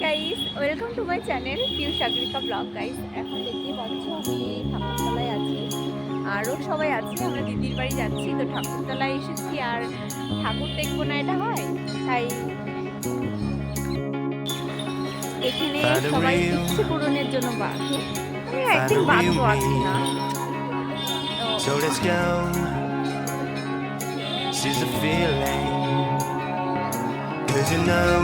Guys, welcome to my channel Piu Sagarika blog. Guys, এখন দেখতেই পাচ্ছ আমি ঠাকুরতলায় আছি, আরও সবাই আছে। আমরা দিদির বাড়ি যাচ্ছি, তো ঠাকুরতলায় এসেছি আর ঠাকুর দেখবো না, এটা হয়? তাই এখানে সবাই ইচ্ছে পূরণের জন্য বাকি, একদিন বাঁচবো আছি না। So let's go. She's a feeling, 'cause you know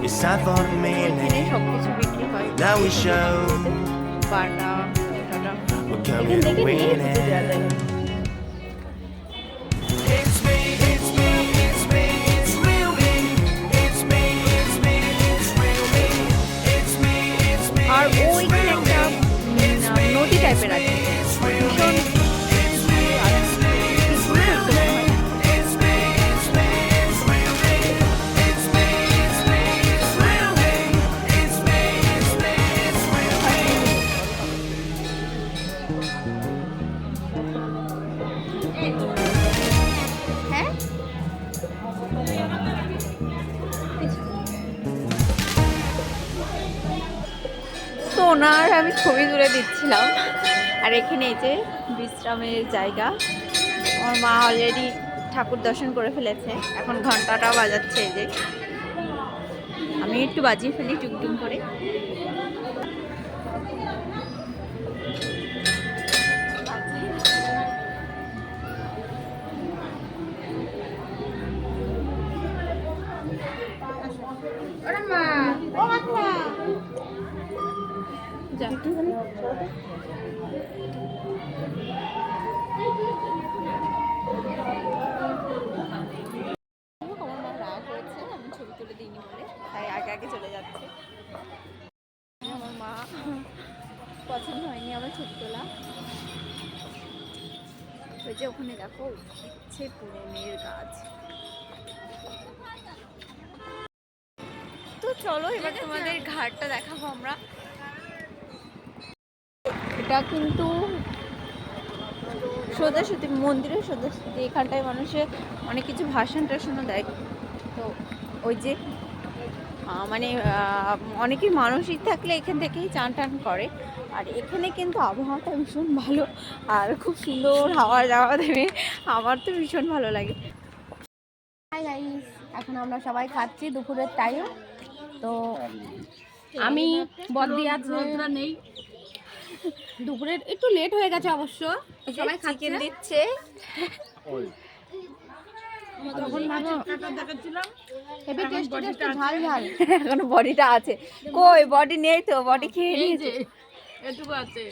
it's time for the meaning. সবকিছু বিক্রি হয়, Now we show Bata we're এখান coming থেকে and নিয়ে পুজো দেওয়া যায়। winning. It's me, it's me, it's me, it's real me. It's me, it's me, it's real me. It's me, it's me. আর ওইখানে একটা নদী টাইপের আছে, ভীষণ হ্যাঁ। তো ওনার আমি ছবি তুলে দিচ্ছিলাম, আর এখানে এই যে বিশ্রামের জায়গা। আমার মা অলরেডি ঠাকুর দর্শন করে ফেলেছে, এখন ঘন্টাটা বাজাচ্ছে। এই যে আমি একটু বাজিয়ে ফেলি টুকটুক করে। আমার মা রাগ হয়েছে আমি ছবি তুলে দিইনি বলে, তাই আগে আগে চলে যাচ্ছে। আমার মা পছন্দ হয়নি আমার ছবি তোলা। ওই যে ওখানে দেখো ইচ্ছে পূরণের গাছ। তো চলো এবার তোমাদের ঘাটটা দেখাবো আমরা। এটা কিন্তু সোজাসুতি মন্দিরের সোজাসুতি, এখানটায় মানুষে অনেক কিছু ভাষণ টাষণও দেয়। তো ওই যে মানে অনেকেই মানসিক থাকলে এখান থেকেই চান টান করে। আর এখানে কিন্তু আবহাওয়াটা ভীষণ ভালো আর খুব সুন্দর হাওয়া যাওয়া দেবে, আমার তো ভীষণ ভালো লাগে। হাই গাইস, এখন আমরা সবাই খাচ্ছি দুপুরের টাইম। তো আমি বদ্দি আছে, নেই দুপুরের একটু লেট হয়ে গেছে অবশ্য। সবাই চিকেন দিচ্ছে, হেভি টেস্টি টেস্টি ঝাল ঝাল। এখনো বডিটা আছে, কই বডি নেই তো, বডি খেয়ে নিয়েছে, এটুকু আছে।